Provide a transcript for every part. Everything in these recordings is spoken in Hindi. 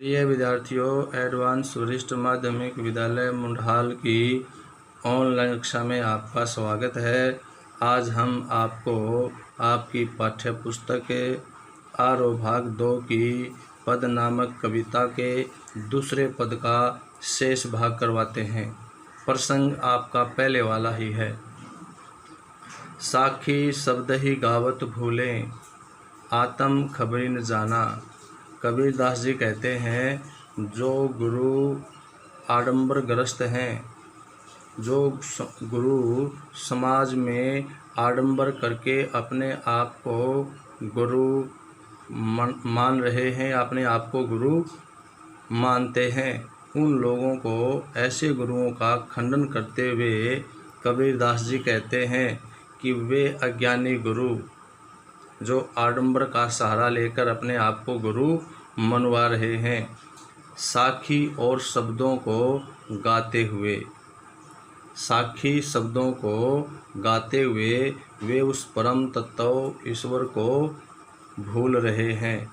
प्रिय विद्यार्थियों, एडवांस वरिष्ठ माध्यमिक विद्यालय मुंडहाल की ऑनलाइन कक्षा में आपका स्वागत है। आज हम आपको आपकी पाठ्य पुस्तक आरोह भाग 2 की पद नामक कविता के दूसरे पद का शेष भाग करवाते हैं। प्रसंग आपका पहले वाला ही है। साखी शब्द ही गावत भूलें, आत्म खबरी न जाना। कबीरदास जी कहते हैं, जो गुरु आडंबरग्रस्त हैं, जो गुरु समाज में आडंबर करके अपने आप को गुरु मान रहे हैं, अपने आप को गुरु मानते हैं, उन लोगों को, ऐसे गुरुओं का खंडन करते हुए कबीरदास जी कहते हैं कि वे अज्ञानी गुरु जो आडंबर का सहारा लेकर अपने आप को गुरु मनवा रहे हैं, साखी और शब्दों को गाते हुए, साखी शब्दों को गाते हुए वे उस परम तत्व ईश्वर को भूल रहे हैं।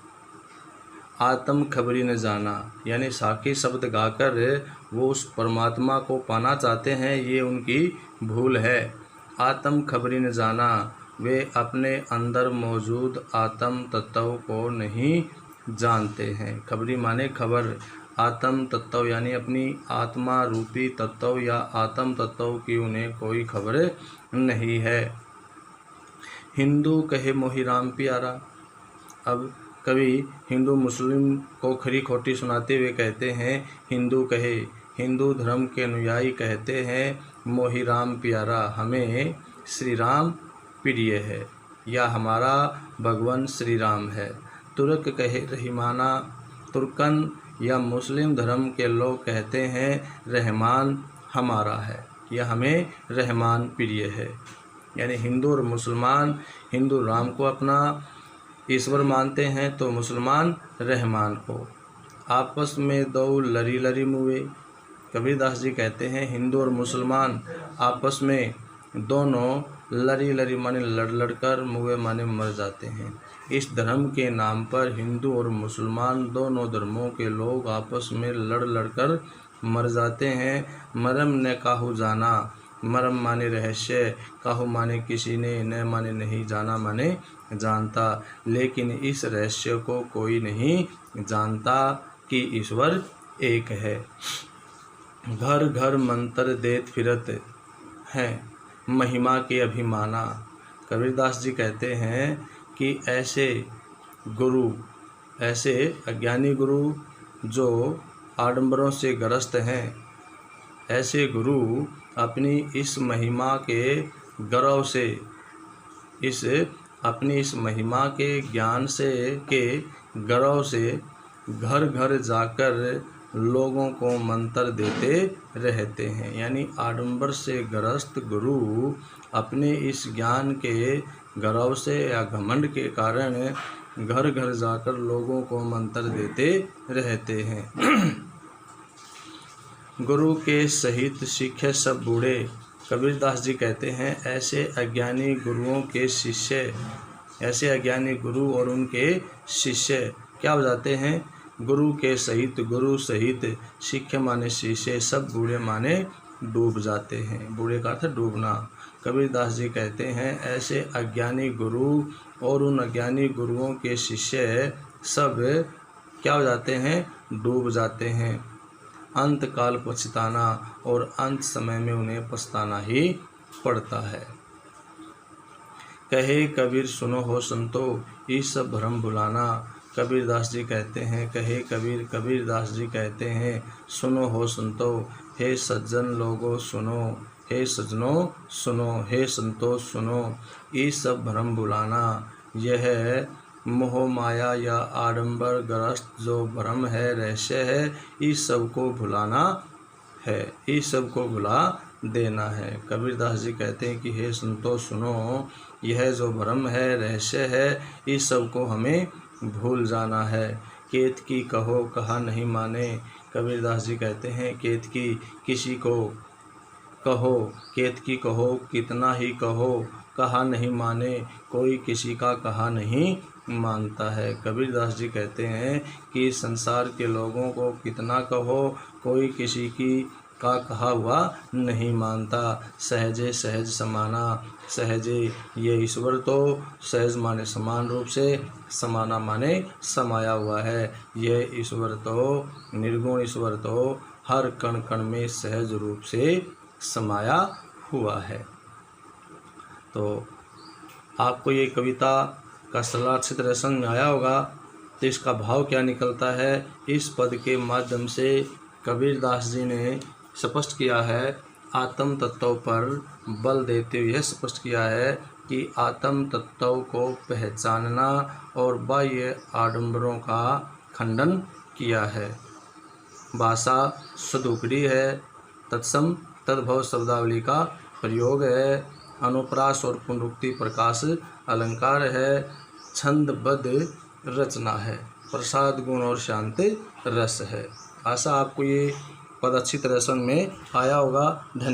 आत्म खबरी न जाना, यानी साखी शब्द गाकर वो उस परमात्मा को पाना चाहते हैं, ये उनकी भूल है। आत्म खबरी न जाना, वे अपने अंदर मौजूद आत्म तत्व को नहीं जानते हैं। खबरी माने खबर, आत्म तत्व यानी अपनी आत्मा रूपी तत्व या आत्म तत्व की उन्हें कोई खबर नहीं है। हिंदू कहे मोहि राम प्यारा। अब कभी हिंदू मुस्लिम को खरी खोटी सुनाते हुए कहते हैं, हिंदू कहे, हिंदू धर्म के अनुयायी कहते हैं, मोहि राम प्यारा, हमें श्री राम प्रिय है या हमारा भगवान श्री राम है। तुर्क कहे रहीमाना, तुर्कन या मुस्लिम धर्म के लोग कहते हैं, रहमान हमारा है या हमें रहमान प्रिय है। यानी हिंदू और मुसलमान, हिंदू राम को अपना ईश्वर मानते हैं तो मुसलमान रहमान को। आपस में दो लरी लरी मुए। कबीरदास जी कहते हैं, हिंदू और मुसलमान आपस में दोनों लरी लरी माने लड़ लड़ कर, मुए माने मर जाते हैं। इस धर्म के नाम पर हिंदू और मुसलमान दोनों धर्मों के लोग आपस में लड़ लड़ कर मर जाते हैं। मरम ने काहू जाना, मरम माने रहस्य, काहू माने किसी ने, न माने नहीं, जाना माने जानता, लेकिन इस रहस्य को कोई नहीं जानता कि ईश्वर एक है। घर घर मंत्र देत फिरत हैं, महिमा के अभिमाना। कबीरदास जी कहते हैं कि ऐसे गुरु, ऐसे अज्ञानी गुरु जो आडंबरों से ग्रस्त हैं, ऐसे गुरु अपनी इस महिमा के गर्व से, अपनी इस महिमा के ज्ञान से, के गर्व से घर घर जाकर लोगों को मंत्र देते रहते हैं। यानी आडंबर से ग्रस्त गुरु अपने इस ज्ञान के गर्व से या घमंड के कारण घर घर जाकर लोगों को मंत्र देते रहते हैं। गुरु के सहित सीखे सब बूढ़े। कबीरदास जी कहते हैं, ऐसे अज्ञानी गुरुओं के शिष्य, ऐसे अज्ञानी गुरु और उनके शिष्य क्या हो जाते हैं? गुरु के सहित, गुरु सहित, शिष्य माने शिष्य, सब बूढ़े माने डूब जाते हैं। बूढ़े का अर्थ डूबना। कबीरदास जी कहते हैं, ऐसे अज्ञानी गुरु और उन अज्ञानी गुरुओं के शिष्य सब क्या हो जाते हैं? डूब जाते हैं। अंत काल पछताना, और अंत समय में उन्हें पछताना ही पड़ता है। कहे कबीर सुनो हो संतो, ये सब भ्रम भुलाना। कबीरदास जी कहते हैं, कहे कबीर, कबीरदास जी कहते हैं, सुनो हो संतो, हे सज्जन लोगों सुनो, हे सज्जनों सुनो, हे संतो सुनो, ये सब भ्रम भुलाना। यह मोह माया या आडंबर ग्रस्त जो भ्रम है, रहस्य है, इस सब को भुलाना है, इस सब को भुला देना है। कबीरदास जी कहते हैं कि हे संतो सुनो, यह जो भ्रम है, रहस्य है, इस सब को हमें भूल जाना है। केतकी कहो कहा नहीं माने। कबीरदास जी कहते हैं, केतकी किसी को कहो केतकी कहो कितना ही कहो, कहा नहीं माने कोई किसी का कहा नहीं मानता है। कबीरदास जी कहते हैं कि संसार के लोगों को कितना कहो कोई किसी की का कहा हुआ नहीं मानता। सहजे सहज समाना, सहजे ये ईश्वर तो सहज माने समान रूप से, समाना माने समाया हुआ है। ये ईश्वर तो निर्गुण ईश्वर तो हर कण कण में सहज रूप से समाया हुआ है। तो आपको ये कविता का सरला अच्छी तरह समझ में आया होगा। तो इसका भाव क्या निकलता है, इस पद के माध्यम से कबीरदास जी ने स्पष्ट किया है, आत्म तत्व पर बल देते हुए यह स्पष्ट किया है कि आत्म तत्व को पहचानना और बाह्य आडंबरों का खंडन किया है। भाषा सुदुकड़ी है, तत्सम तद्भव शब्दावली का प्रयोग है, अनुप्रास और पुनरुक्ति प्रकाश अलंकार है, छंदबद्ध रचना है, प्रसाद गुण और शांत रस है। आशा आपको ये पद अच्छी तरह समझ में आया होगा। धन्यवाद।